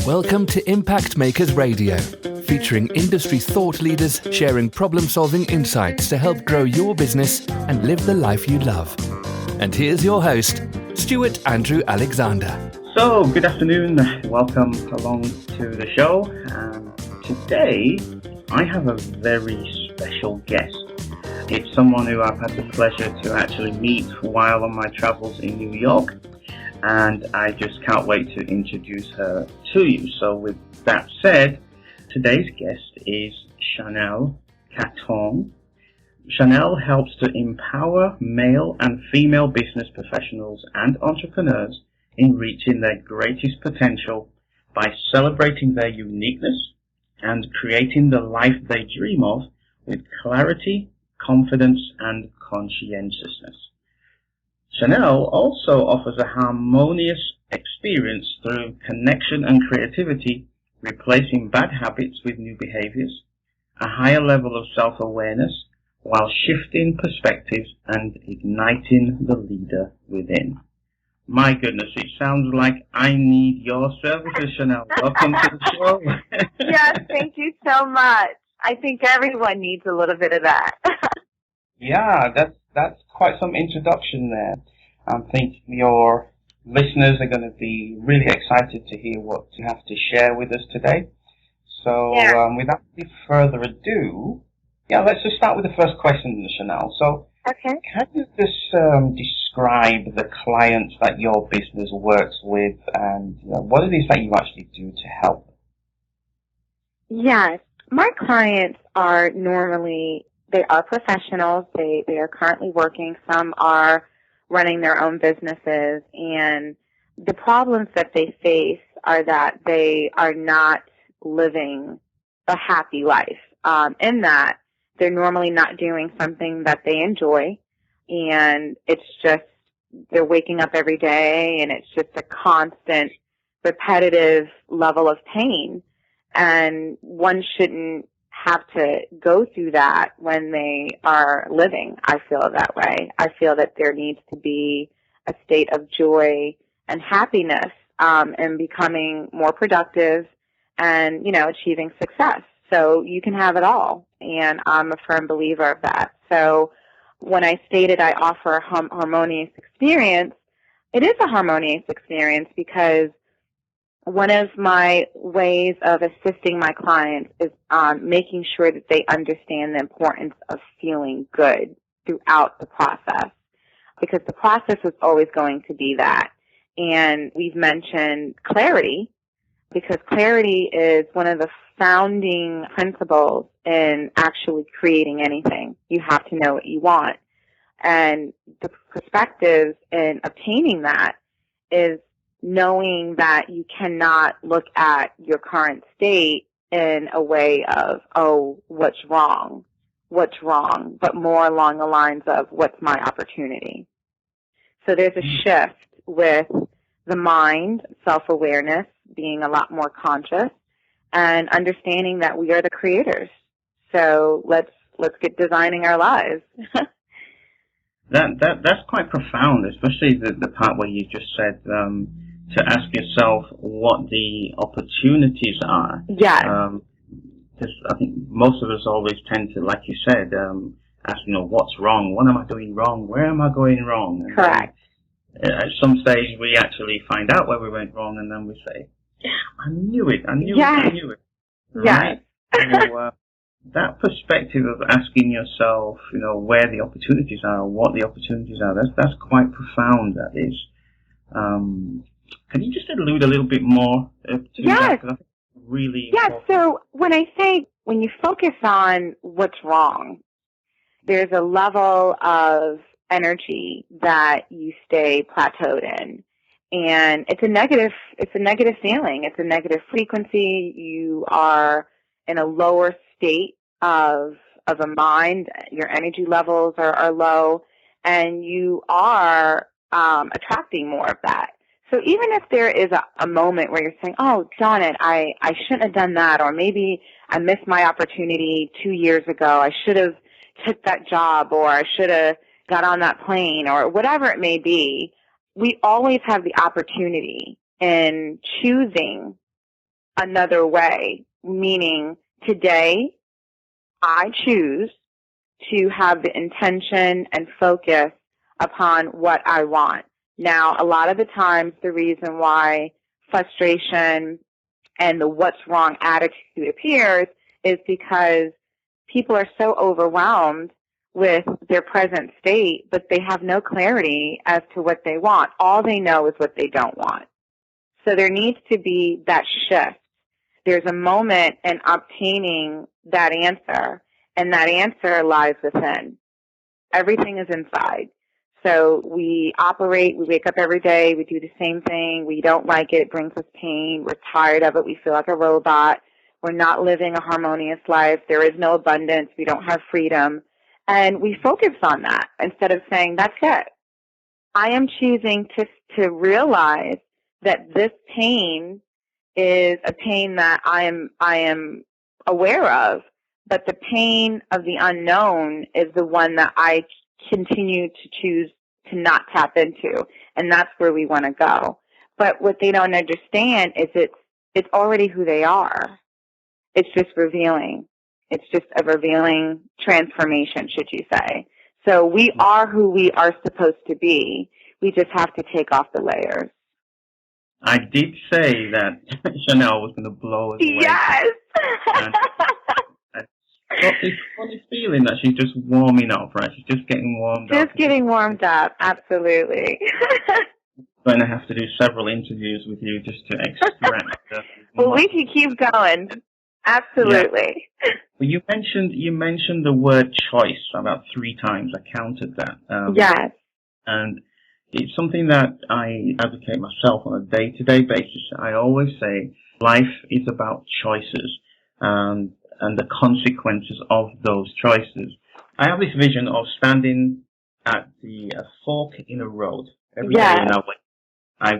Welcome to Impact Makers Radio, featuring industry thought leaders sharing problem-solving insights to help grow your business and live the life you love. And here's your host, Stuart Andrew Alexander. So, good afternoon. Welcome along to the show. Today, I have a very special guest. It's someone who I've had the pleasure to actually meet while on my travels in New York. And I just can't wait to introduce her to you. So with that said, today's guest is Chanel Caton. Chanel helps to empower male and female business professionals and entrepreneurs in reaching their greatest potential by celebrating their uniqueness and creating the life they dream of with clarity, confidence, and conscientiousness. Chanel also offers a harmonious experience through connection and creativity, replacing bad habits with new behaviors, a higher level of self-awareness, while shifting perspectives and igniting the leader within. My goodness, it sounds like I need your services, Chanel. Welcome to the show. Yes, thank you so much. I think everyone needs a little bit of that. Yeah, that's quite some introduction there. I think your listeners are going to be really excited to hear what you have to share with us today. So, without any further ado, let's just start with the first question, Chanel. So, okay. Can you just describe the clients that your business works with, and what it is that you actually do to help them? Yes, my clients are they are professionals. They are currently working. Some are running their own businesses, and the problems that they face are that they are not living a happy life. In that they're normally not doing something that they enjoy, and it's just they're waking up every day, and it's just a constant, repetitive level of pain, and one shouldn't have to go through that when they are living. I feel that way. I feel that there needs to be a state of joy and happiness, and becoming more productive and, achieving success. So you can have it all, and I'm a firm believer of that. So when I stated I offer a harmonious experience, it is a harmonious experience because one of my ways of assisting my clients is making sure that they understand the importance of feeling good throughout the process, because the process is always going to be that. And we've mentioned clarity, because clarity is one of the founding principles in actually creating anything. You have to know what you want. And the perspective in obtaining that is knowing that you cannot look at your current state in a way of, what's wrong, but more along the lines of, what's my opportunity? So there's a shift with the mind, self-awareness, being a lot more conscious, and understanding that we are the creators. So let's get designing our lives. That's quite profound, especially the part where you just said to ask yourself what the opportunities are. Yeah. Because I think most of us always tend to, like you said, ask, what's wrong? What am I doing wrong? Where am I going wrong? And correct. At some stage, we actually find out where we went wrong, and then we say, "Yeah, I knew it. I knew it." Right? Yes. So, that perspective of asking yourself, where the opportunities are, what the opportunities are, that's quite profound. That is. Can you just allude a little bit more to that? 'Cause I think it's really important. So when you focus on what's wrong, there's a level of energy that you stay plateaued in. And it's a negative feeling. It's a negative frequency. You are in a lower state of a mind. Your energy levels are low, and you are attracting more of that. So even if there is a moment where you're saying, oh, darn it, I shouldn't have done that, or maybe I missed my opportunity 2 years ago, I should have took that job, or I should have got on that plane, or whatever it may be, we always have the opportunity in choosing another way, meaning today I choose to have the intention and focus upon what I want. Now, a lot of the times the reason why frustration and the what's wrong attitude appears is because people are so overwhelmed with their present state, but they have no clarity as to what they want. All they know is what they don't want. So there needs to be that shift. There's a moment in obtaining that answer, and that answer lies within. Everything is inside. So we operate, we wake up every day, we do the same thing, we don't like it, it brings us pain, we're tired of it, we feel like a robot, we're not living a harmonious life, there is no abundance, we don't have freedom, and we focus on that instead of saying, that's it. I am choosing to realize that this pain is a pain that I am aware of, but the pain of the unknown is the one that I continue to choose to not tap into, and that's where we want to go. But what they don't understand is it's already who they are. It's just revealing. It's just a revealing transformation, should you say. So we are who we are supposed to be. We just have to take off the layers. I did say that Chanel was going to blow us away. Yes! I've got this funny feeling that she's just warming up, right? She's just getting warmed up. Just getting warmed up, absolutely. I'm going to have to do several interviews with you just to extract the... Well, we can keep going. Absolutely. Yeah. Well, you mentioned the word choice about 3 times. I counted that. Yes. And it's something that I advocate myself on a day-to-day basis. I always say life is about choices and the consequences of those choices. I have this vision of standing at the fork in a road every day in our way. I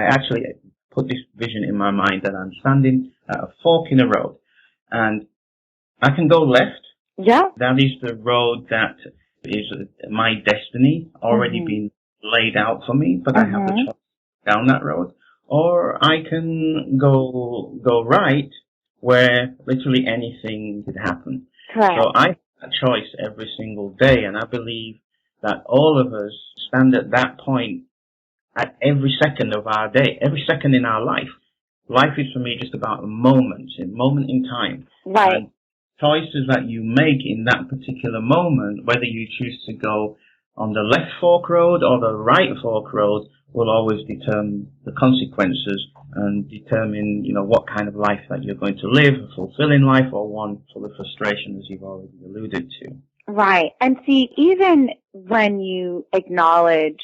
actually put this vision in my mind that I'm standing at a fork in a road, and I can go left. Yeah. That is the road that is my destiny already been laid out for me, but I have the choice down that road. Or I can go right, where literally anything could happen. Correct. So I have that choice every single day, and I believe that all of us stand at that point at every second of our day, every second in our life. Life is for me just about a moment in time. Right. And choices that you make in that particular moment, whether you choose to go on the left fork road or the right fork road, will always determine the consequences and determine, what kind of life that you're going to live, a fulfilling life or one full of frustration, as you've already alluded to. Right. And see, even when you acknowledge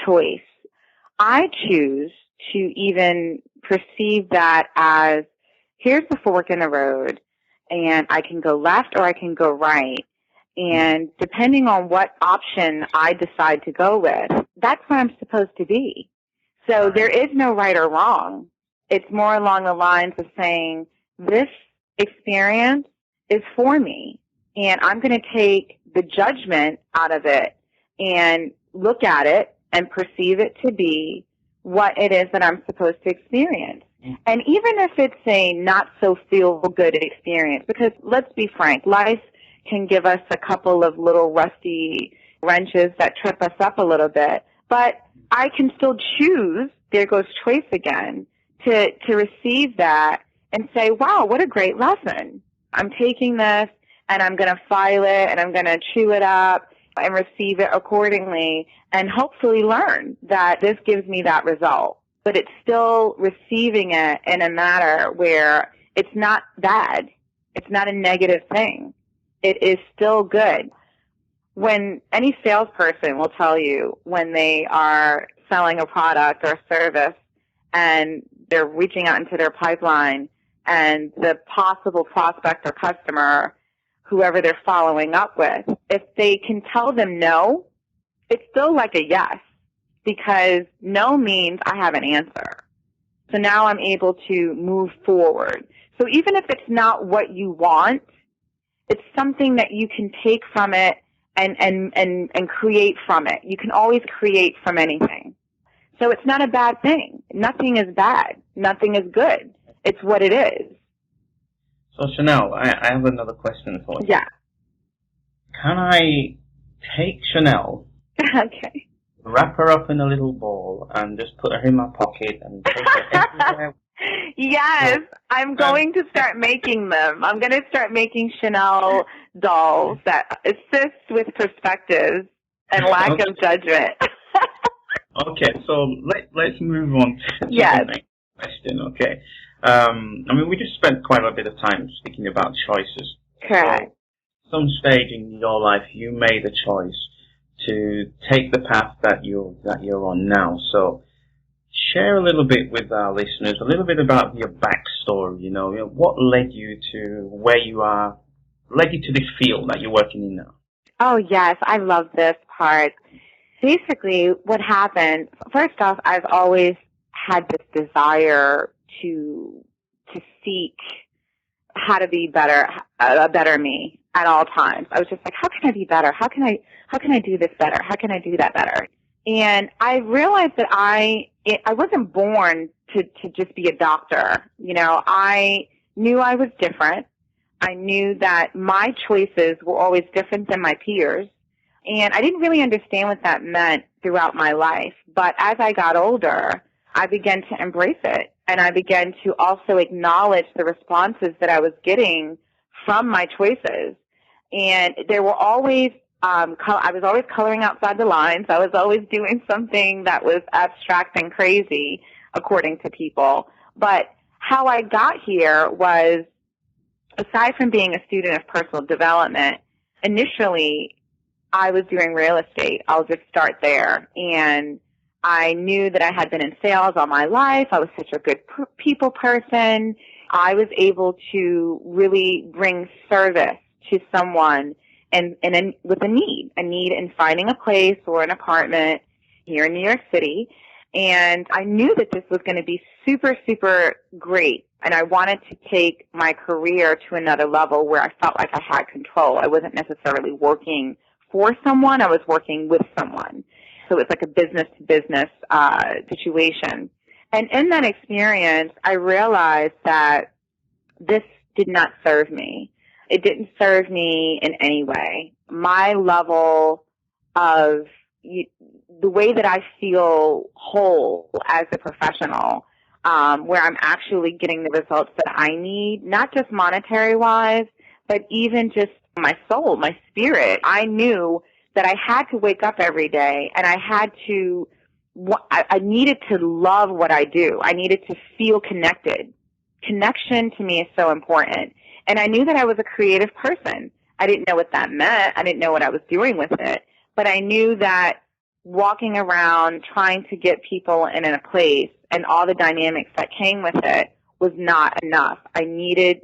choice, I choose to even perceive that as, here's the fork in the road, and I can go left or I can go right. And depending on what option I decide to go with, that's where I'm supposed to be. So there is no right or wrong. It's more along the lines of saying, this experience is for me, and I'm going to take the judgment out of it and look at it and perceive it to be what it is that I'm supposed to experience. And even if it's a not so feel-good experience, because let's be frank, life can give us a couple of little rusty wrenches that trip us up a little bit, but I can still choose, there goes choice again, to receive that and say, wow, what a great lesson. I'm taking this and I'm going to file it and I'm going to chew it up and receive it accordingly and hopefully learn that this gives me that result. But it's still receiving it in a manner where it's not bad. It's not a negative thing. It is still good. When any salesperson will tell you when they are selling a product or service and they're reaching out into their pipeline and the possible prospect or customer, whoever they're following up with, if they can tell them no, it's still like a yes, because no means I have an answer. So now I'm able to move forward. So even if it's not what you want, it's something that you can take from it and create from it. You can always create from anything. So it's not a bad thing. Nothing is bad. Nothing is good. It's what it is. So Chanel, I have another question for you. Yeah. Can I take Chanel, Okay. wrap her up in a little ball, and just put her in my pocket and take her everywhere? Yes, I'm going to start making them. I'm going to start making Chanel dolls that assist with perspectives and lack of judgment. Okay, so let's move on to the next question, okay? I mean, we just spent quite a bit of time speaking about choices. Correct. So, some stage in your life, you made a choice to take the path that you're on now. So, share a little bit with our listeners, a little bit about your backstory. You know, what led you to where you are, led you to this field that you're working in now. Oh yes, I love this part. Basically, what happened, first off, I've always had this desire to seek how to be better, a better me at all times. I was just like, how can I be better? How can I do this better? How can I do that better? And I realized that I wasn't born to just be a doctor. You know, I knew I was different. I knew that my choices were always different than my peers. And I didn't really understand what that meant throughout my life. But as I got older, I began to embrace it. And I began to also acknowledge the responses that I was getting from my choices. And there were always, I was always coloring outside the lines. I was always doing something that was abstract and crazy, according to people. But how I got here was, aside from being a student of personal development, initially I was doing real estate. I'll just start there. And I knew that I had been in sales all my life. I was such a good people person. I was able to really bring service to someone with a need in finding a place or an apartment here in New York City. And I knew that this was going to be super, super great. And I wanted to take my career to another level where I felt like I had control. I wasn't necessarily working for someone. I was working with someone. So it's like a business-to-business situation. And in that experience, I realized that this did not serve me. It didn't serve me in any way. My level of the way that I feel whole as a professional, where I'm actually getting the results that I need, not just monetary-wise, but even just my soul, my spirit. I knew that I had to wake up every day, and I needed to love what I do. I needed to feel connected. Connection to me is so important. And I knew that I was a creative person. I didn't know what that meant. I didn't know what I was doing with it. But I knew that walking around trying to get people in a place and all the dynamics that came with it was not enough. I needed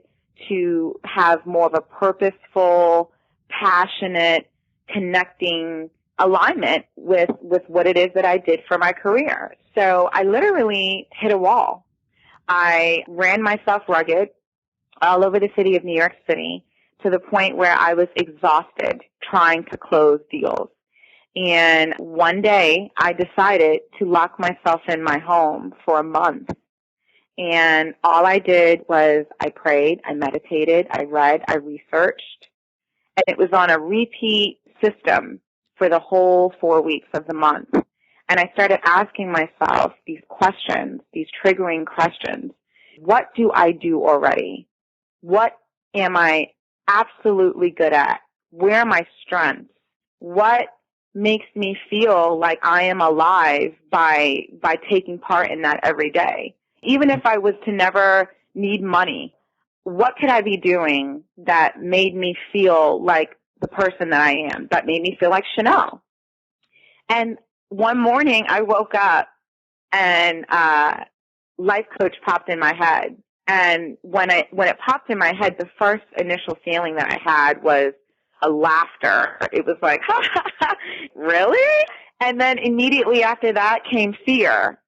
to have more of a purposeful, passionate, connecting alignment with what it is that I did for my career. So I literally hit a wall. I ran myself rugged all over the city of New York City to the point where I was exhausted trying to close deals. And one day I decided to lock myself in my home for a month. And all I did was I prayed, I meditated, I read, I researched, and it was on a repeat system for the whole 4 weeks of the month. And I started asking myself these questions, these triggering questions. What do I do already? What am I absolutely good at? Where are my strengths? What makes me feel like I am alive by taking part in that every day? Even if I was to never need money, what could I be doing that made me feel like the person that I am, that made me feel like Chanel? And one morning I woke up and life coach popped in my head. And when it popped in my head, the first initial feeling that I had was a laughter. It was like, really? And then immediately after that came fear.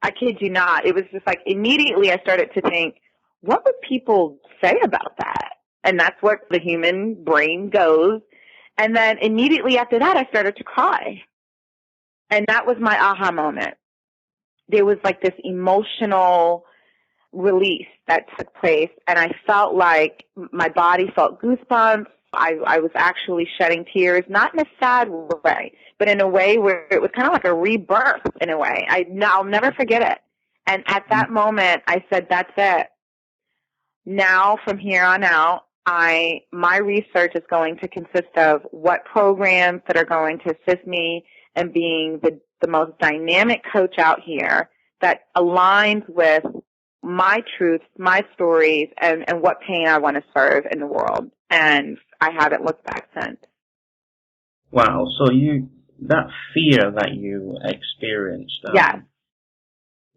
I kid you not. It was just like immediately I started to think, what would people say about that? And that's where the human brain goes. And then immediately after that, I started to cry. And that was my aha moment. There was like this emotional release that took place, and I felt like my body felt goosebumps. I was actually shedding tears, not in a sad way, but in a way where it was kind of like a rebirth in a way. I'll never forget it. And at that moment, I said, that's it. Now, from here on out, my research is going to consist of what programs that are going to assist me in being the most dynamic coach out here that aligns with my truths, my stories, and what pain I want to serve in the world. And I haven't looked back since. Wow. So that fear that you experienced, yes.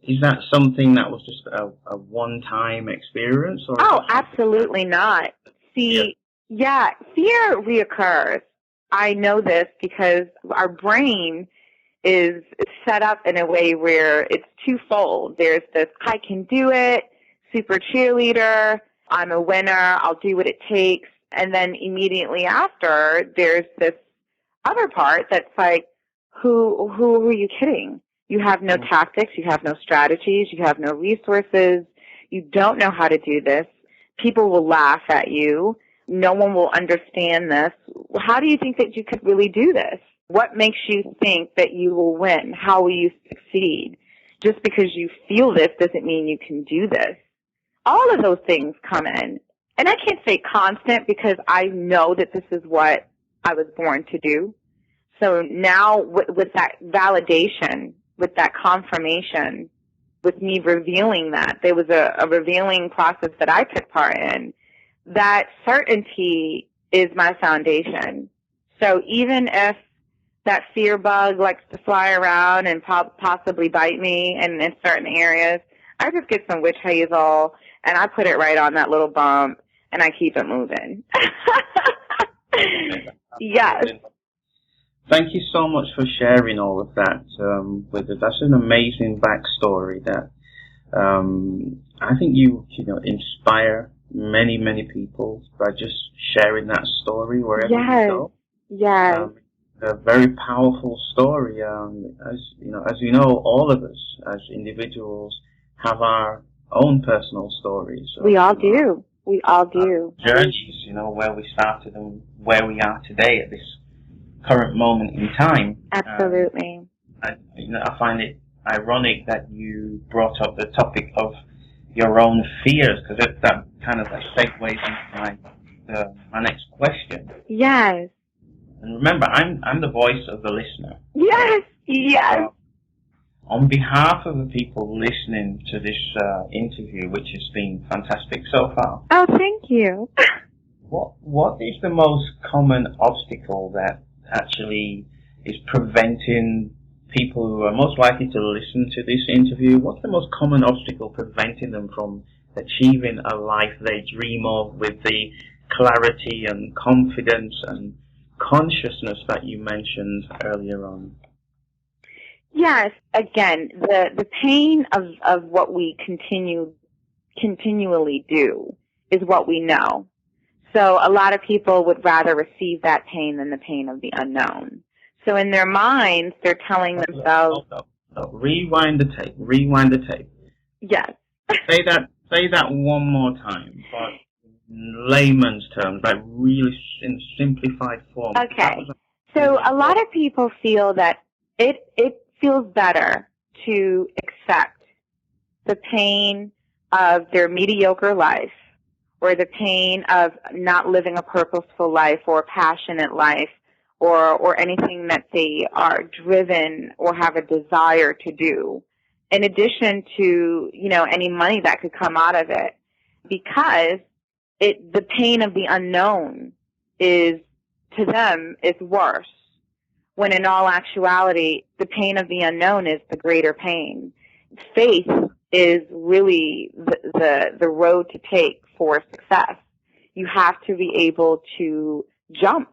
Is that something that was just a one-time experience? Or oh, absolutely not. See, fear reoccurs. I know this because our brain is set up in a way where it's twofold. There's this, I can do it, super cheerleader, I'm a winner, I'll do what it takes. And then immediately after, there's this other part that's like, who are you kidding? You have no tactics, you have no strategies, you have no resources, you don't know how to do this. People will laugh at you. No one will understand this. How do you think that you could really do this? What makes you think that you will win? How will you succeed? Just because you feel this doesn't mean you can do this. All of those things come in. And I can't say constant because I know that this is what I was born to do. So now with that validation, with that confirmation, with me revealing that, there was a revealing process that I took part in. That certainty is my foundation. So even if that fear bug likes to fly around and possibly bite me in certain areas, I just get some witch hazel and I put it right on that little bump and I keep it moving. Yes. Thank you so much for sharing all of that with us. That's an amazing backstory that I think you inspire many people by just sharing that story wherever you go. Yes. A very powerful story. As you know, all of us as individuals have our own personal stories. We all do. We all do. Journeys, where we started and where we are today at this current moment in time. Absolutely. I find it ironic that you brought up the topic of your own fears, because that kind of segues into my next question. Yes. And remember, I'm the voice of the listener. Yes. Yes. On behalf of the people listening to this interview, which has been fantastic so far. Oh, thank you. What is the most common obstacle that actually is preventing people who are most likely to listen to this interview? What's the most common obstacle preventing them from achieving a life they dream of with the clarity and confidence and consciousness that you mentioned earlier on? Yes. Again, the pain of what we continually do is what we know. So a lot of people would rather receive that pain than the pain of the unknown. So in their minds, they're telling themselves... No. Rewind the tape. Yes. Say that one more time, but in layman's terms, like really in simplified form. Okay. So a lot of people feel that it feels better to accept the pain of their mediocre life, or the pain of not living a purposeful life or a passionate life, or anything that they are driven or have a desire to do, in addition to, any money that could come out of it, because the pain of the unknown is, to them, is worse, when in all actuality, the pain of the unknown is the greater pain. Faith is really the road to take for success. You have to be able to jump.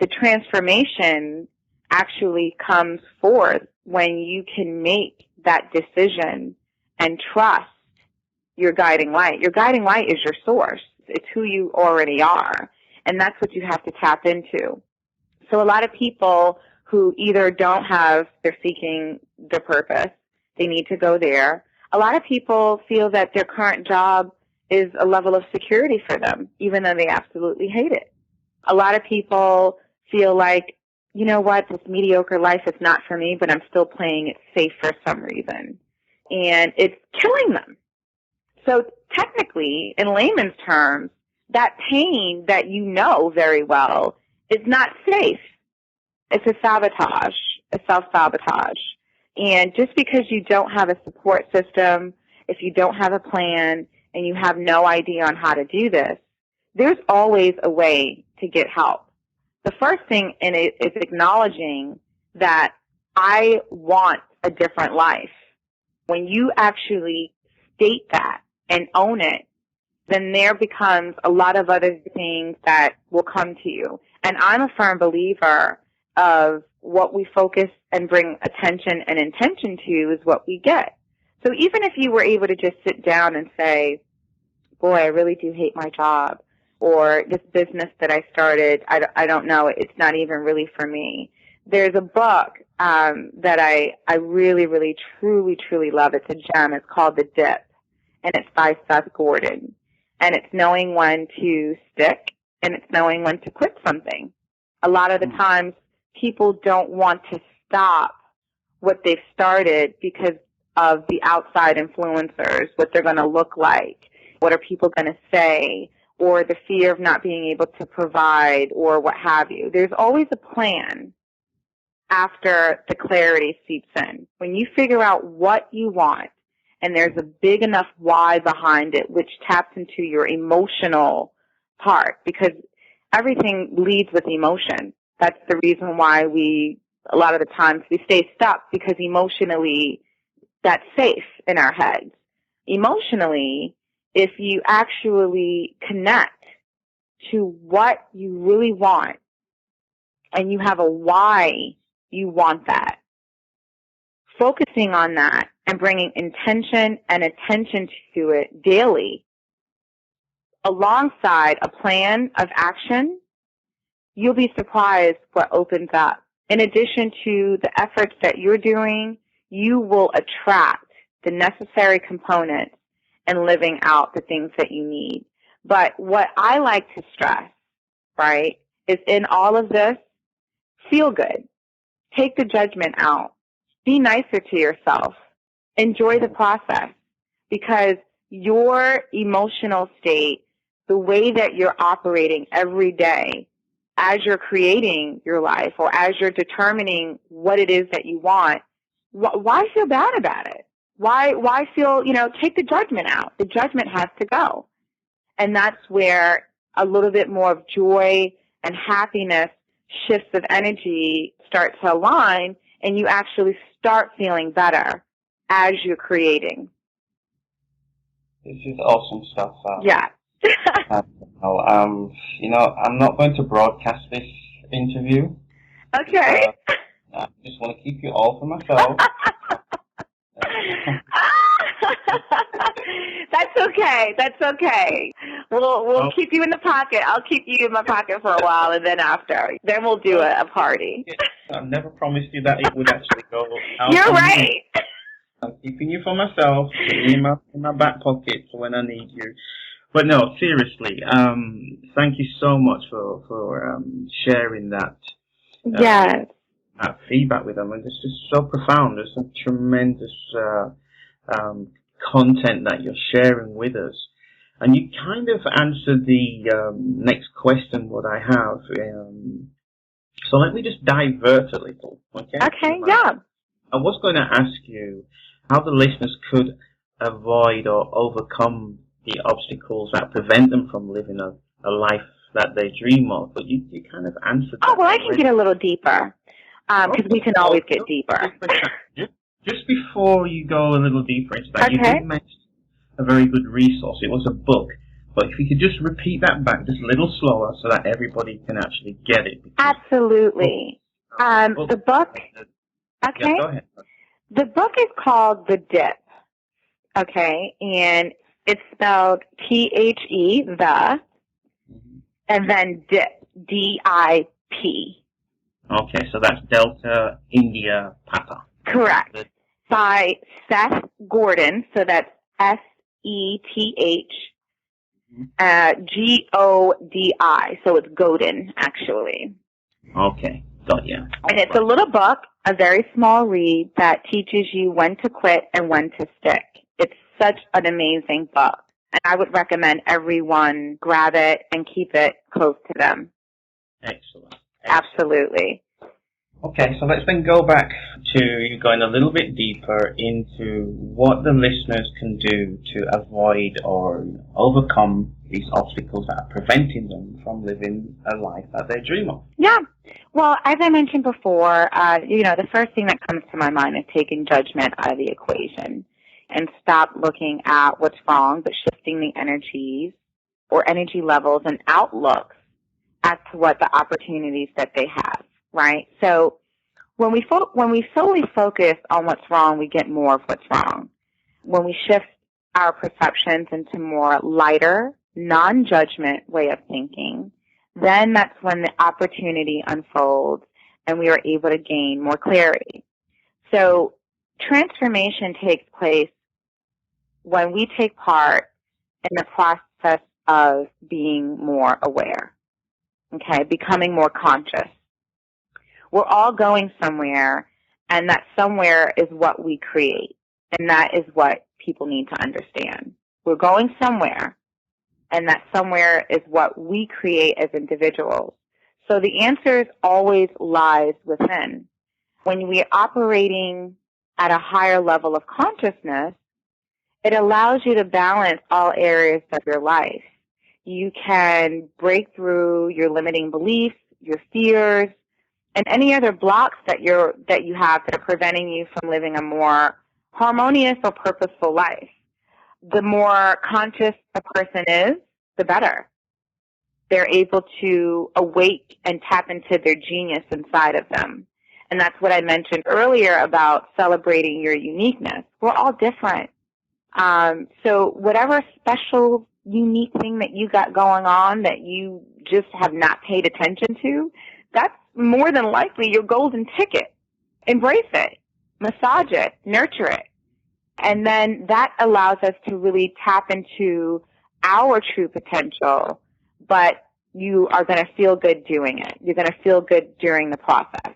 The transformation actually comes forth when you can make that decision and trust your guiding light. Your guiding light is your source. It's who you already are. And that's what you have to tap into. So a lot of people who either they're seeking the purpose, they need to go there. A lot of people feel that their current job is a level of security for them, even though they absolutely hate it. A lot of people feel like, you know what, this mediocre life is not for me, but I'm still playing it safe for some reason. And it's killing them. So technically, in layman's terms, that pain that you know very well is not safe. It's a sabotage, a self-sabotage. And just because you don't have a support system, if you don't have a plan, and you have no idea on how to do this, there's always a way to get help. The first thing in it is acknowledging that I want a different life. When you actually state that and own it, then there becomes a lot of other things that will come to you. And I'm a firm believer of what we focus and bring attention and intention to is what we get. So even if you were able to just sit down and say, boy, I really do hate my job, or this business that I started, I don't know, it's not even really for me. There's a book that I really, really, truly, truly love. It's a gem. It's called The Dip, and it's by Seth Godin. And it's knowing when to stick, and it's knowing when to quit something. A lot of the times, people don't want to stop what they've started because of the outside influencers, what they're going to look like, what are people going to say, or the fear of not being able to provide, or what have you. There's always a plan after the clarity seeps in. When you figure out what you want, and there's a big enough why behind it, which taps into your emotional part, because everything leads with emotion. That's the reason why a lot of the times we stay stuck, because emotionally that's safe in our heads. Emotionally, if you actually connect to what you really want and you have a why you want that, focusing on that and bringing intention and attention to it daily alongside a plan of action, you'll be surprised what opens up. In addition to the efforts that you're doing, you will attract the necessary components and living out the things that you need. But what I like to stress, right, is in all of this, feel good. Take the judgment out. Be nicer to yourself. Enjoy the process, because your emotional state, the way that you're operating every day as you're creating your life or as you're determining what it is that you want, why feel bad about it? Why feel, take the judgment out. The judgment has to go. And that's where a little bit more of joy and happiness, shifts of energy start to align, and you actually start feeling better as you're creating. This is awesome stuff. Yeah. I'm not going to broadcast this interview. Okay. I just want to keep you all for myself. That's okay. We'll keep you in the pocket. I'll keep you in my pocket for a while, and then we'll do a party. I've never promised you that it would actually go out. You're right. I'm keeping you for myself, in my back pocket for when I need you. But no, seriously, thank you so much for sharing that. Yes. That feedback with them, and it's just so profound. There's some tremendous content that you're sharing with us, and you kind of answered the next question what I have. So let me just divert a little, okay? Okay, yeah. I was going to ask you how the listeners could avoid or overcome the obstacles that prevent them from living a life that they dream of, but you kind of answered that. Oh, well, I can get a little deeper. Because we can always get deeper. Just before you go a little deeper into that, okay. You did mention a very good resource. It was a book. But if you could just repeat that back just a little slower so that everybody can actually get it. Absolutely. The book, okay. Yeah, go ahead. The book is called The Dip, okay, and it's spelled T-H-E, and then Dip, D-I-P. Okay, so that's Delta India Papa. Correct. by Seth Godin, so that's Godi, so it's Godin, actually. Okay, got you. And it's a little book, a very small read that teaches you when to quit and when to stick. It's such an amazing book, and I would recommend everyone grab it and keep it close to them. Excellent. Absolutely. Okay, so let's then go back to you going a little bit deeper into what the listeners can do to avoid or overcome these obstacles that are preventing them from living a life that they dream of. Yeah. Well, as I mentioned before, the first thing that comes to my mind is taking judgment out of the equation and stop looking at what's wrong, but shifting the energies or energy levels and outlooks as to what the opportunities that they have, right? So when we solely focus on what's wrong, we get more of what's wrong. When we shift our perceptions into more lighter, non-judgment way of thinking, then that's when the opportunity unfolds and we are able to gain more clarity. So transformation takes place when we take part in the process of being more aware, okay, becoming more conscious. We're all going somewhere, and that somewhere is what we create, and that is what people need to understand. We're going somewhere, and that somewhere is what we create as individuals. So the answer always lies within. When we are operating at a higher level of consciousness, it allows you to balance all areas of your life. You can break through your limiting beliefs, your fears, and any other blocks that you have that are preventing you from living a more harmonious or purposeful life. The more conscious a person is, the better. They're able to awake and tap into their genius inside of them. And that's what I mentioned earlier about celebrating your uniqueness. We're all different. So whatever special, unique thing that you got going on that you just have not paid attention to, that's more than likely your golden ticket. Embrace it, massage it, nurture it. And then that allows us to really tap into our true potential, but you are going to feel good doing it. You're going to feel good during the process.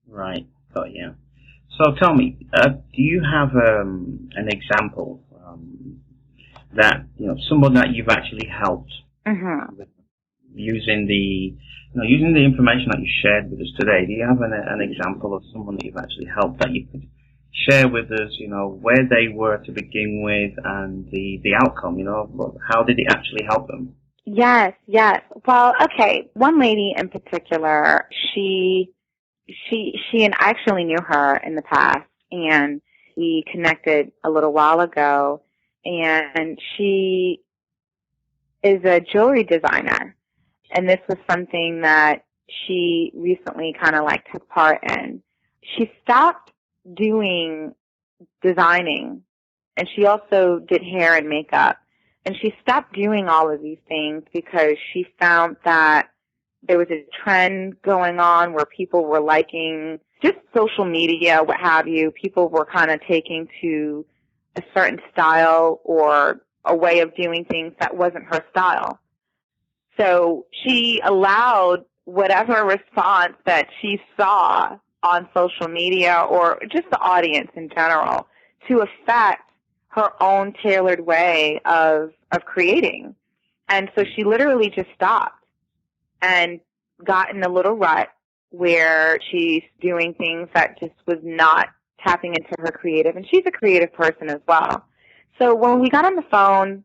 Right, got you. So tell me, do you have an example that, someone that you've actually helped with using the information that you shared with us today? Do you have an example of someone that you've actually helped that you could share with us, where they were to begin with and the outcome, how did it actually help them? Yes. Well, okay, one lady in particular, she and I actually knew her in the past, and we connected a little while ago, and she is a jewelry designer, and this was something that she recently kind of took part in. She stopped doing designing, and she also did hair and makeup, and she stopped doing all of these things because she found that there was a trend going on where people were liking just social media, what have you. People were kind of taking to a certain style or a way of doing things that wasn't her style. So she allowed whatever response that she saw on social media or just the audience in general to affect her own tailored way of creating. And so she literally just stopped and got in a little rut where she's doing things that just was not tapping into her creative. And she's a creative person as well. So when we got on the phone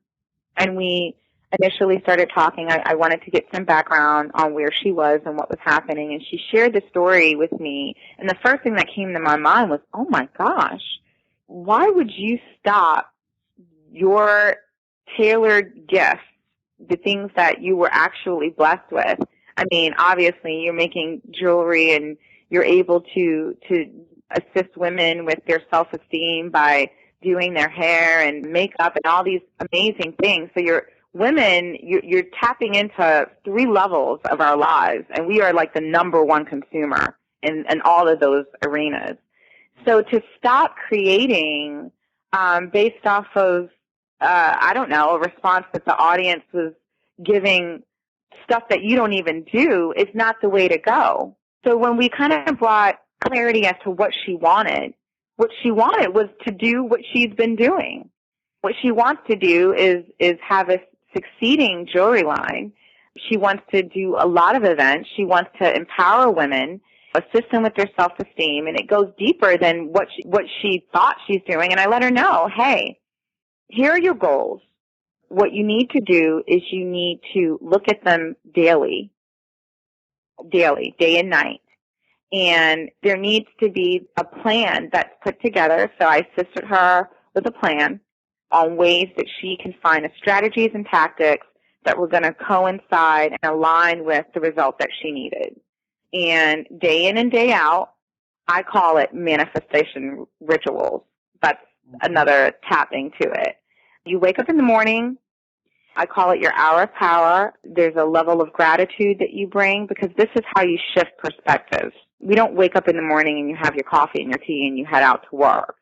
and we initially started talking, I wanted to get some background on where she was and what was happening. And she shared the story with me. And the first thing that came to my mind was, oh my gosh, why would you stop your tailored gifts, the things that you were actually blessed with? I mean, obviously you're making jewelry and you're able to assist women with their self-esteem by doing their hair and makeup and all these amazing things. So you're tapping into 3 levels of our lives, and we are like the number one consumer in all of those arenas. So to stop creating based off of, a response that the audience was giving stuff that you don't even do is not the way to go. So when we kind of brought clarity as to what she wanted was to do what she's been doing. What she wants to do is have a succeeding jewelry line. She wants to do a lot of events. She wants to empower women, assist them with their self-esteem, and it goes deeper than what she thought she's doing. And I let her know, hey, here are your goals. What you need to do is you need to look at them daily, day and night. And there needs to be a plan that's put together. So I assisted her with a plan on ways that she can find the strategies and tactics that were going to coincide and align with the result that she needed. And day in and day out, I call it manifestation rituals. That's another tapping to it. You wake up in the morning. I call it your hour of power. There's a level of gratitude that you bring because this is how you shift perspective. We don't wake up in the morning and you have your coffee and your tea and you head out to work.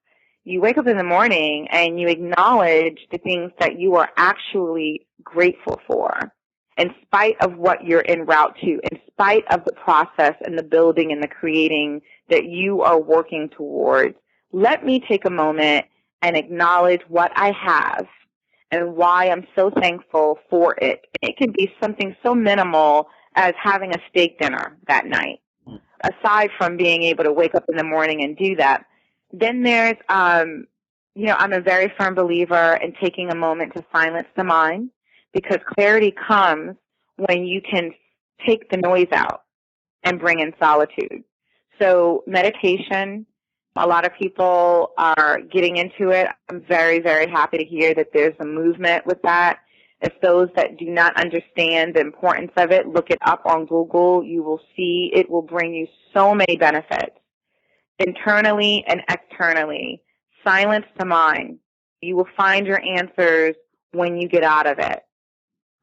You wake up in the morning and you acknowledge the things that you are actually grateful for, in spite of what you're en route to, in spite of the process and the building and the creating that you are working towards. Let me take a moment and acknowledge what I have and why I'm so thankful for it. It can be something so minimal as having a steak dinner that night, aside from being able to wake up in the morning and do that. Then there's, I'm a very firm believer in taking a moment to silence the mind, because clarity comes when you can take the noise out and bring in solitude. So meditation, a lot of people are getting into it. I'm very, very happy to hear that there's a movement with that. If those that do not understand the importance of it, look it up on Google. You will see it will bring you so many benefits, internally and externally. Silence the mind. You will find your answers when you get out of it.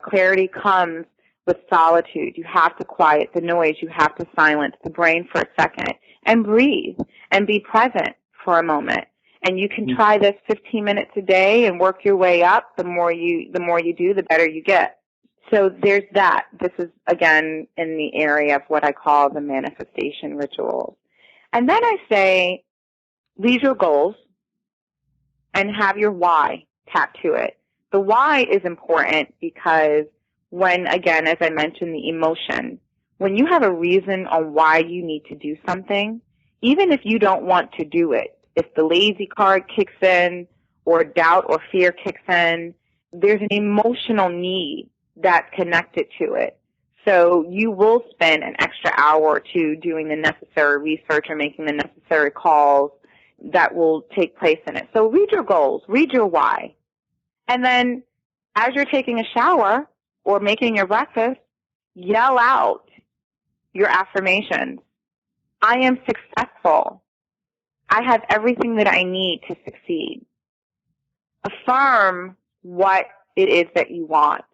Clarity comes with solitude. You have to quiet the noise. You have to silence the brain for a second and breathe and be present for a moment. And you can try this 15 minutes a day and work your way up. The more you do, the better you get. So there's that. This is, again, in the area of what I call the manifestation rituals. And then I say, leave your goals and have your why tapped to it. The why is important because when, again, as I mentioned, the emotion, when you have a reason on why you need to do something, even if you don't want to do it, if the lazy card kicks in or doubt or fear kicks in, there's an emotional need that's connected to it. So you will spend an extra hour or two doing the necessary research or making the necessary calls that will take place in it. So read your goals, read your why. And then as you're taking a shower or making your breakfast, yell out your affirmations. I am successful. I have everything that I need to succeed. Affirm what it is that you want.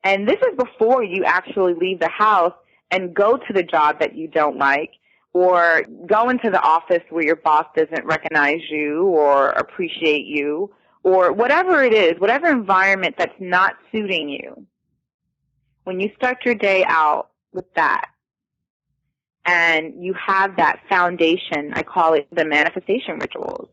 And this is before you actually leave the house and go to the job that you don't like, or go into the office where your boss doesn't recognize you or appreciate you, or whatever it is, whatever environment that's not suiting you. When you start your day out with that, and you have that foundation, I call it the manifestation rituals.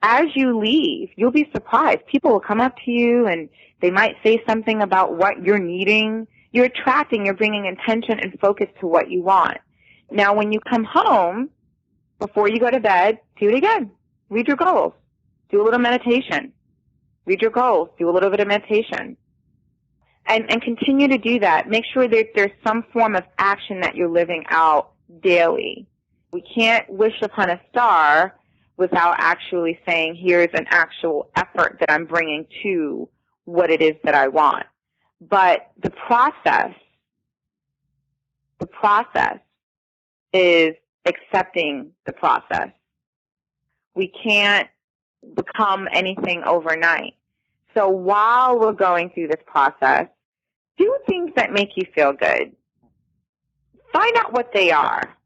As you leave, you'll be surprised. People will come up to you and they might say something about what you're needing. You're attracting, you're bringing intention and focus to what you want. Now, when you come home, before you go to bed, do it again. Read your goals. Do a little meditation. Read your goals. Do a little bit of meditation. And continue to do that. Make sure that there's some form of action that you're living out daily. We can't wish upon a star without actually saying, here's an actual effort that I'm bringing to what it is that I want. But the process is accepting the process. We can't become anything overnight. So while we're going through this process, do things that make you feel good. Find out what they are.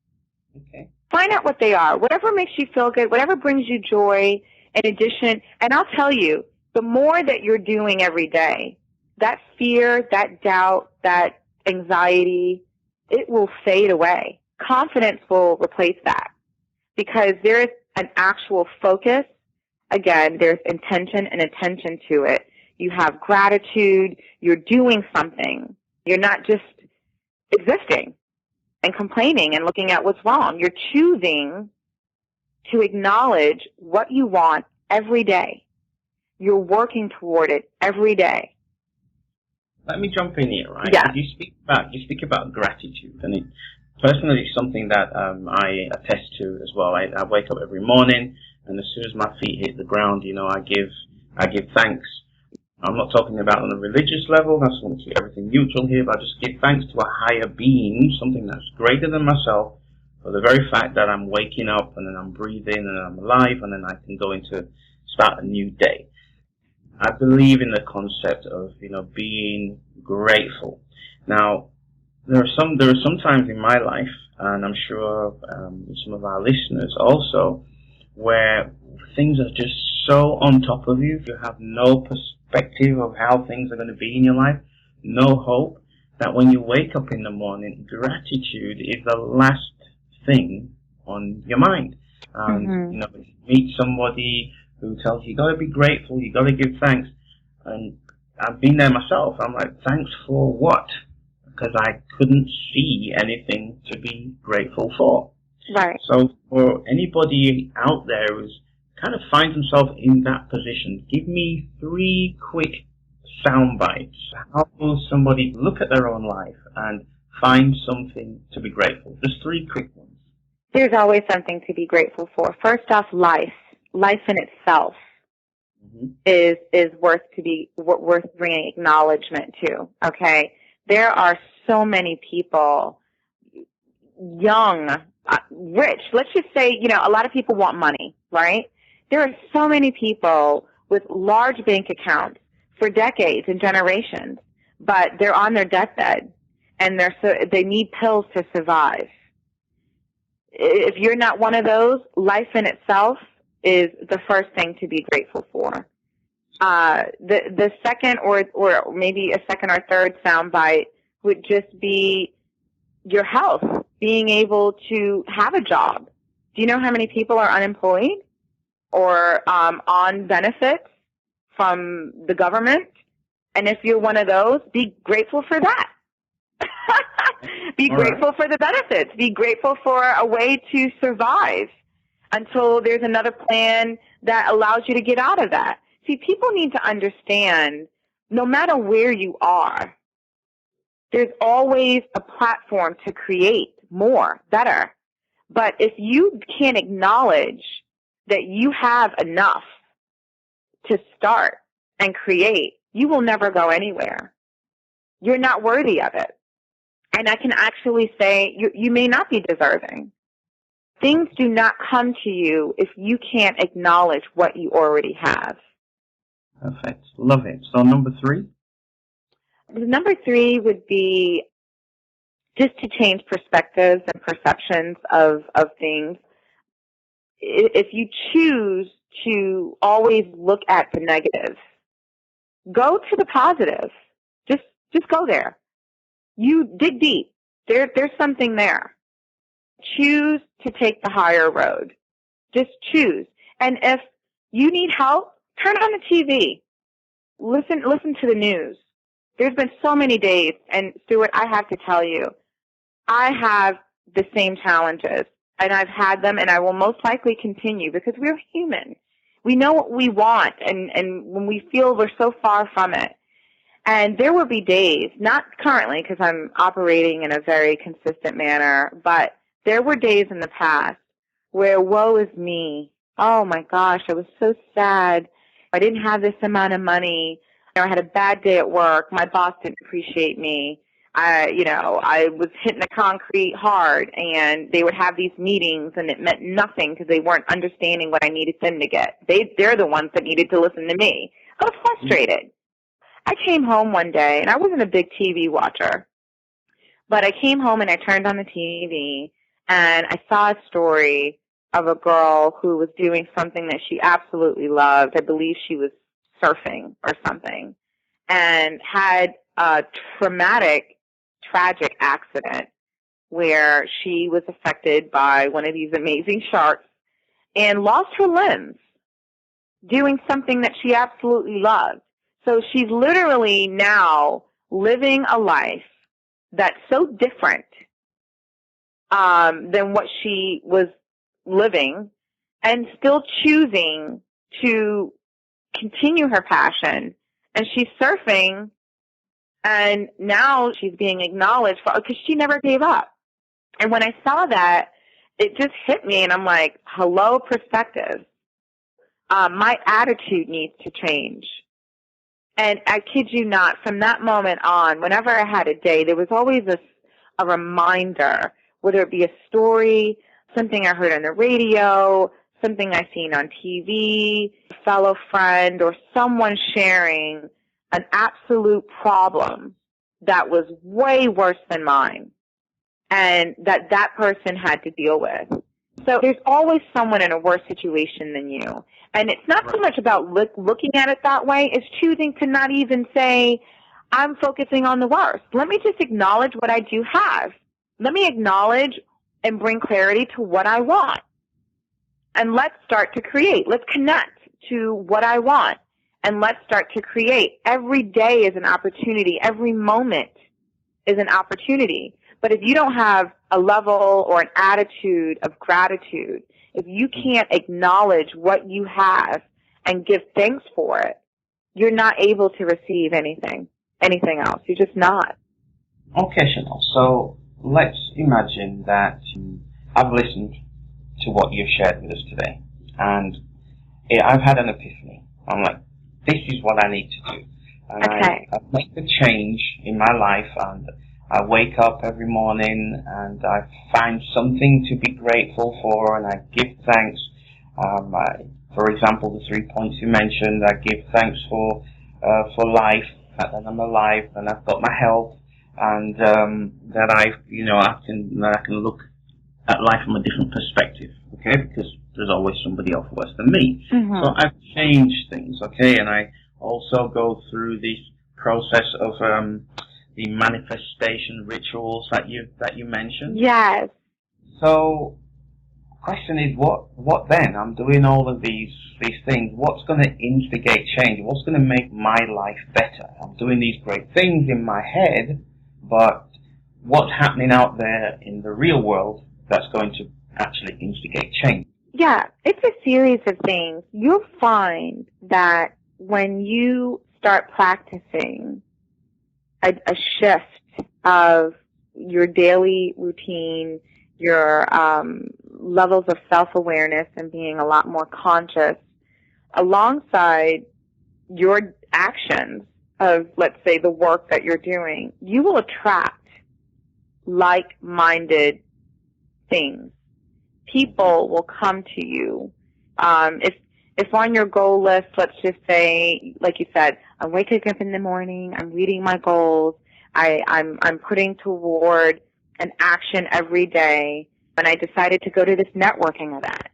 Okay. Find out what they are. Whatever makes you feel good, whatever brings you joy, in addition. And I'll tell you, the more that you're doing every day, that fear, that doubt, that anxiety, it will fade away. Confidence will replace that because there is an actual focus. Again, there's intention and attention to it. You have gratitude. You're doing something. You're not just existing and complaining and looking at what's wrong. You're choosing to acknowledge what you want every day. You're working toward it every day. Let me jump in here, right? Yeah. You speak about gratitude, and it personally is something that I attest to as well. I wake up every morning, and as soon as my feet hit the ground, I give thanks. I'm not talking about on a religious level. I just want to keep everything neutral here, but I just give thanks to a higher being, something that's greater than myself, for the very fact that I'm waking up and then I'm breathing and I'm alive, and then I can go into start a new day. I believe in the concept of being grateful. Now, there are some times in my life, and I'm sure some of our listeners also, where things are just so on top of you. You have no perspective of how things are going to be in your life, no hope, that when you wake up in the morning, gratitude is the last thing on your mind. You meet somebody who tells you got to be grateful, you got to give thanks. And I've been there myself. I'm like, thanks for what? Because I couldn't see anything to be grateful for. Right. So for anybody out there who's kind of finds himself in that position, give me 3 quick sound bites. How will somebody look at their own life and find something to be grateful? Just 3 quick ones. There's always something to be grateful for. First off, life. Life in itself is worth bringing acknowledgement to. Okay, there are so many people, young, rich. Let's just say a lot of people want money, right? There are so many people with large bank accounts for decades and generations, but they're on their deathbed and they need pills to survive. If you're not one of those, life in itself is the first thing to be grateful for. The second or maybe a second or third soundbite would just be your health, being able to have a job. Do you know how many people are unemployed or on benefits from the government? And if you're one of those, be grateful for that. Be grateful for the benefits. Be grateful for a way to survive until there's another plan that allows you to get out of that. See, people need to understand, no matter where you are, there's always a platform to create more, better. But if you can't acknowledge that you have enough to start and create, you will never go anywhere. You're not worthy of it. And I can actually say you may not be deserving. Things do not come to you if you can't acknowledge what you already have. Perfect. Love it. So number 3? Number 3 would be just to change perspectives and perceptions of things. If you choose to always look at the negative, go to the positive. Just go there. You dig deep. There's something there. Choose to take the higher road. Just choose. And if you need help, turn on the TV. Listen to the news. There's been so many days, and Stuart, I have to tell you, I have the same challenges, and I've had them, and I will most likely continue because we're human. We know what we want, and when we feel we're so far from it. And there will be days, not currently because I'm operating in a very consistent manner, but there were days in the past where woe is me. Oh my gosh, I was so sad. I didn't have this amount of money. I had a bad day at work. My boss didn't appreciate me. I was hitting the concrete hard, and they would have these meetings, and it meant nothing because they weren't understanding what I needed them to get. They're the ones that needed to listen to me. I was frustrated. I came home one day, and I wasn't a big TV watcher, but I came home and I turned on the TV, and I saw a story of a girl who was doing something that she absolutely loved. I believe she was surfing or something, and had a tragic accident where she was affected by one of these amazing sharks and lost her limbs doing something that she absolutely loved. So she's literally now living a life that's so different than what she was living, and still choosing to continue her passion. And she's surfing, and now she's being acknowledged because she never gave up. And when I saw that, it just hit me, and I'm like, hello, perspective. My attitude needs to change. And I kid you not, from that moment on, whenever I had a day, there was always a reminder, whether it be a story, something I heard on the radio, something I seen on TV, a fellow friend, or someone sharing an absolute problem that was way worse than mine, and that person had to deal with. So there's always someone in a worse situation than you. And it's not so much about looking at it that way. It's choosing to not even say, I'm focusing on the worst. Let me just acknowledge what I do have. Let me acknowledge and bring clarity to what I want. And let's start to create. Let's connect to what I want. And let's start to create. Every day is an opportunity. Every moment is an opportunity. But if you don't have a level or an attitude of gratitude, if you can't acknowledge what you have and give thanks for it, you're not able to receive anything else. You're just not. Okay, Chanel. So let's imagine that I've listened to what you've shared with us today, and I've had an epiphany. I'm like, this is what I need to do. And Okay. I've made a change in my life, and I wake up every morning and I find something to be grateful for, and I give thanks. For example, the 3 points you mentioned, I give thanks for life, that I'm alive, and I've got my health, and that I can look at life from a different perspective, okay? Because there's always somebody else worse than me. Mm-hmm. So I've changed things, okay? And I also go through this process of the manifestation rituals that you mentioned. Yes. So, question is, what then? I'm doing all of these things. What's going to instigate change? What's going to make my life better? I'm doing these great things in my head, but what's happening out there in the real world that's going to actually instigate change? Yeah, it's a series of things. You'll find that when you start practicing a shift of your daily routine, your levels of self-awareness, and being a lot more conscious, alongside your actions of, let's say, the work that you're doing, you will attract like-minded things. People will come to you. If on your goal list, let's just say, like you said, I'm waking up in the morning, I'm reading my goals, I'm putting toward an action every day, and I decided to go to this networking event.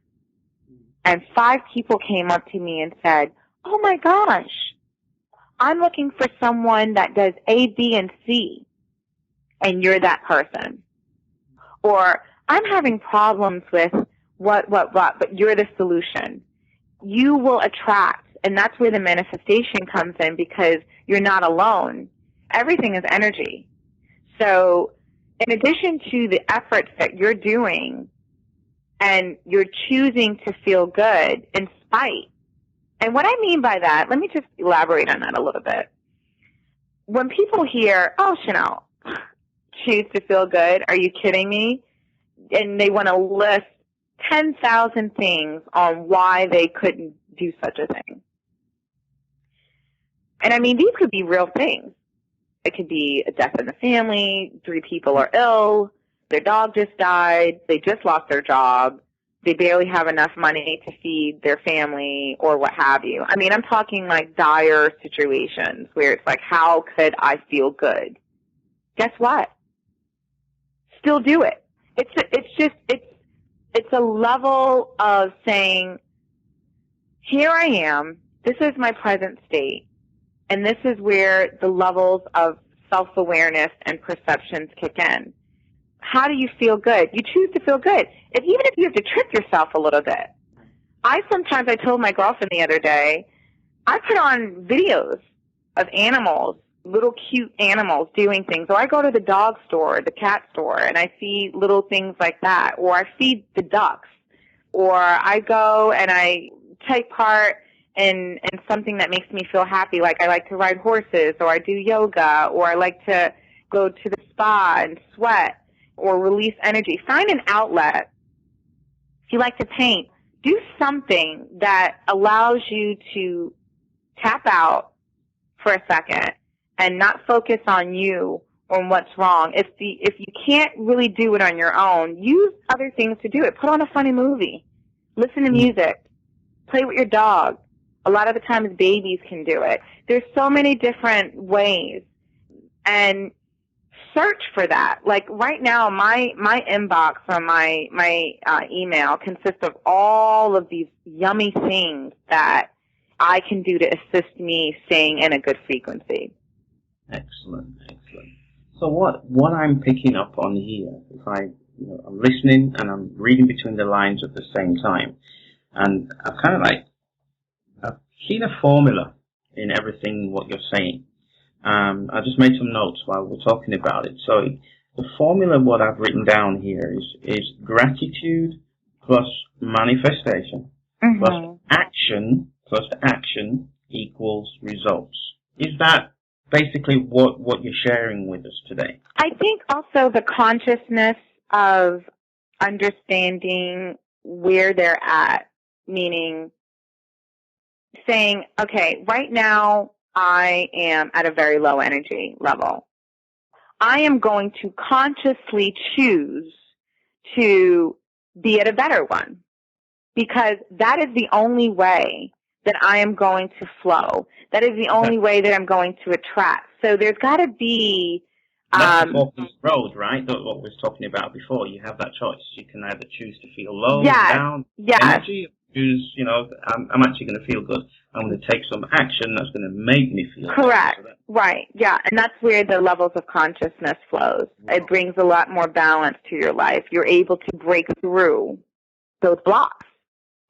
And 5 people came up to me and said, oh my gosh, I'm looking for someone that does A, B, and C, and you're that person. Or I'm having problems with what, but you're the solution. You will attract, and that's where the manifestation comes in, because you're not alone. Everything is energy. So in addition to the efforts that you're doing, and you're choosing to feel good in spite, and what I mean by that, let me just elaborate on that a little bit. When people hear, oh, Chanel, choose to feel good, are you kidding me? And they want to list 10,000 things on why they couldn't do such a thing. And I mean, these could be real things. It could be a death in the family, 3 people are ill, their dog just died, they just lost their job, they barely have enough money to feed their family, or what have you. I mean, I'm talking like dire situations where it's like, how could I feel good? Guess what? Still do it. It's a level of saying, here I am, this is my present state, and this is where the levels of self-awareness and perceptions kick in. How do you feel good? You choose to feel good. Even if you have to trick yourself a little bit. I told my girlfriend the other day, I put on videos of animals, little cute animals doing things. So I go to the dog store, the cat store, and I see little things like that. Or I feed the ducks. Or I go and I take part in something that makes me feel happy. Like I like to ride horses, or I do yoga, or I like to go to the spa and sweat or release energy. Find an outlet. If you like to paint, do something that allows you to tap out for a second and not focus on you or what's wrong. If you can't really do it on your own, use other things to do it. Put on a funny movie. Listen to music. Play with your dog. A lot of the times babies can do it. There's so many different ways. And search for that. Like right now, my inbox on my email consists of all of these yummy things that I can do to assist me staying in a good frequency. Excellent. So what I'm picking up on here, if I'm listening and I'm reading between the lines at the same time, and I've seen a formula in everything what you're saying. I just made some notes while we're talking about it. So the formula, what I've written down here is gratitude plus manifestation plus action equals results. Is that basically what you're sharing with us today? I think also the consciousness of understanding where they're at, meaning saying, okay, right now I am at a very low energy level. I am going to consciously choose to be at a better one, because that is the only way that I am going to flow. That is the only way that I'm going to attract. So there's got to be... That's the fork in the road, right? That's what we were talking about before. You have that choice. You can either choose to feel low, down, energy, choose, I'm actually going to feel good. I'm going to take some action that's going to make me feel correct. Better. Right, yeah. And that's where the levels of consciousness flows. Wow. It brings a lot more balance to your life. You're able to break through those blocks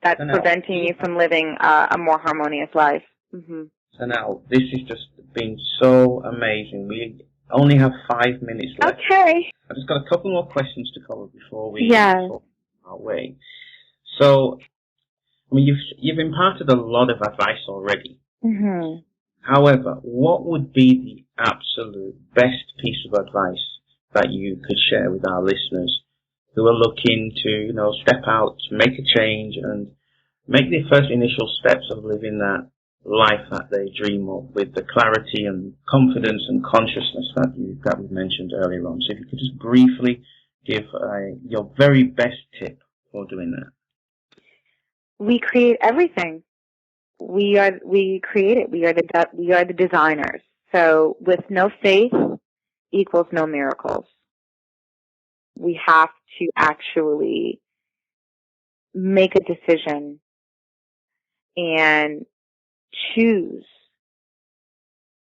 that's preventing you from living a more harmonious life. Mm-hmm. So now, this has just been so amazing. We only have 5 minutes left. Okay. I've just got a couple more questions to cover before we talk our way. So, you've imparted a lot of advice already. Mm-hmm. However, what would be the absolute best piece of advice that you could share with our listeners who are looking to, step out, make a change, and make the first initial steps of living that life that they dream of with the clarity and confidence and consciousness that we've mentioned earlier on? So if you could just briefly give your very best tip for doing that. We create everything. We create it. We are the designers. So with no faith equals no miracles. We have to actually make a decision and choose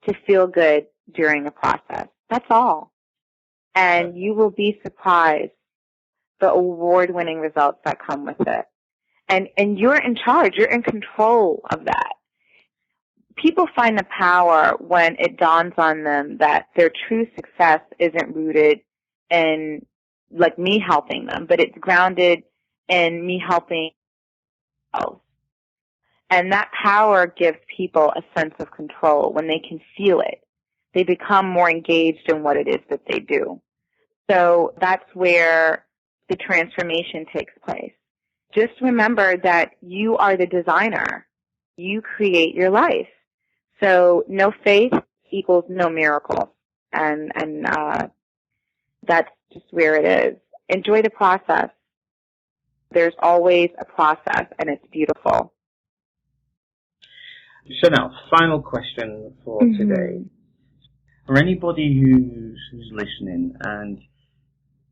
to feel good during the process. That's all. And you will be surprised the award-winning results that come with it. And you're in charge. You're in control of that. People find the power when it dawns on them that their true success isn't rooted in, like, me helping them, but it's grounded in me helping else. And that power gives people a sense of control when they can feel it. They become more engaged in what it is that they do. So that's where the transformation takes place. Just remember that you are the designer. You create your life. So no faith equals no miracle. And that's just where it is. Enjoy the process. There's always a process, and it's beautiful. So now, final question for today. For anybody who's listening and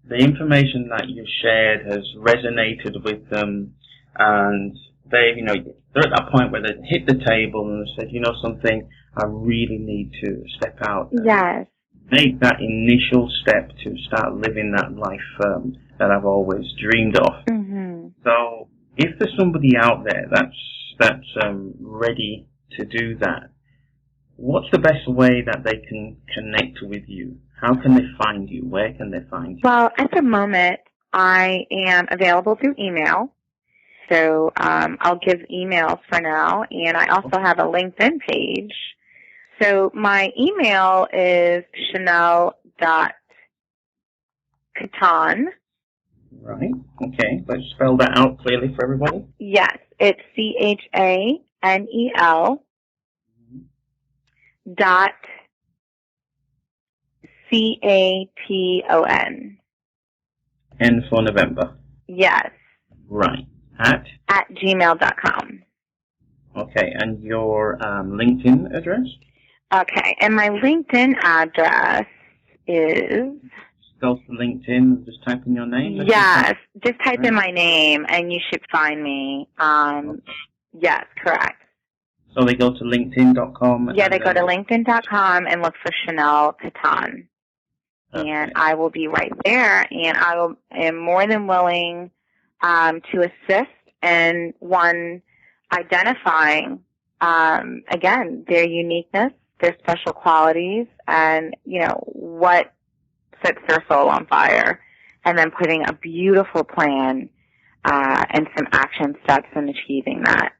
the information that you shared has resonated with them, and they're at that point where they hit the table and said, something, I really need to step out. Yes. Make that initial step to start living that life that I've always dreamed of. Mm-hmm. So if there's somebody out there that's ready to do that, what's the best way that they can connect with you? How can they find you? Where can they find you? Well, at the moment, I am available through email. So I'll give emails for now, and I also have a LinkedIn page. So my email is Chanel.Caton. Right. Okay. Let's spell that out clearly for everybody. Yes, it's CHANEL dot CATON. N for November. Yes. Right. At gmail.com. Okay. And your LinkedIn address? Okay. And my LinkedIn address is... Go to LinkedIn, just type in your name? Yes. Just type in my name and you should find me. Yes, correct. So they go to LinkedIn.com? Yeah, they go to LinkedIn.com and look for Chanel Caton. Okay. And I will be right there, and I am more than willing to assist in identifying, again, their uniqueness, their special qualities, and, what sets their soul on fire, and then putting a beautiful plan and some action steps in achieving that.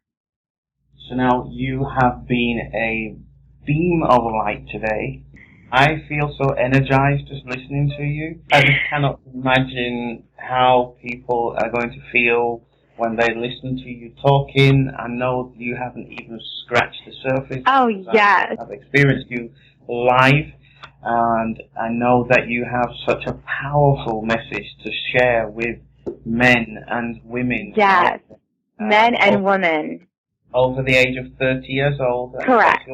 So now you have been a beam of light today. I feel so energized just listening to you. I just cannot imagine how people are going to feel when they listen to you talking. I know you haven't even scratched the surface. Oh, yes. I've experienced you live, and I know that you have such a powerful message to share with men and women. Yes, men and women. Over the age of 30 years old. Correct.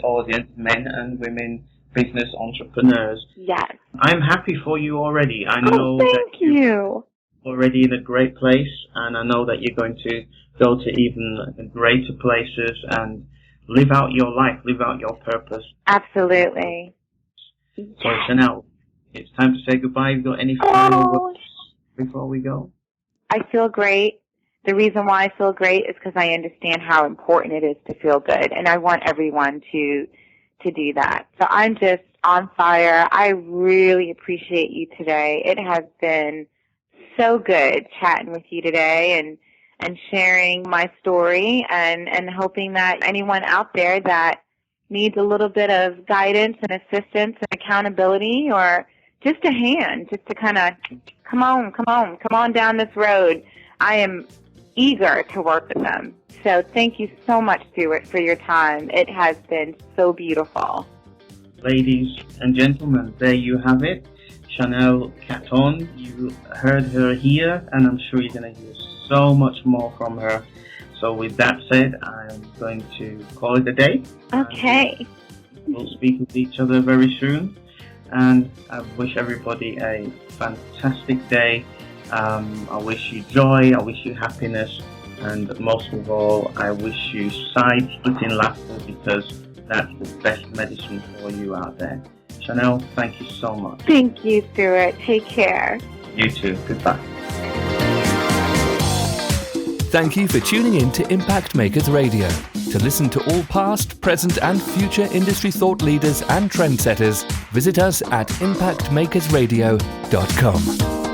Audience, men and women, business entrepreneurs. Yes. I'm happy for you already. I know thank you. Already in a great place, and I know that you're going to go to even greater places and live out your life, live out your purpose. Absolutely. So, Chanel, it's time to say goodbye. Have you got any final words before we go? I feel great. The reason why I feel great is because I understand how important it is to feel good, and I want everyone to do that. So I'm just on fire. I really appreciate you today. It has been so good chatting with you today and sharing my story and hoping that anyone out there that needs a little bit of guidance and assistance and accountability or just a hand, just to kind of come on down this road. I am eager to work with them. So thank you so much, Stuart, for your time. It has been so beautiful. Ladies and gentlemen, there you have it. Chanel Caton, you heard her here, and I'm sure you're going to hear so much more from her. So with that said, I'm going to call it a day. Okay. We'll speak with each other very soon, and I wish everybody a fantastic day. I wish you joy, I wish you happiness, and most of all, I wish you side-splitting laughter, because that's the best medicine for you out there. Chanel, thank you so much. Thank you, Stuart. Take care. You too. Goodbye. Thank you for tuning in to Impact Makers Radio. To listen to all past, present and future industry thought leaders and trendsetters, visit us at impactmakersradio.com.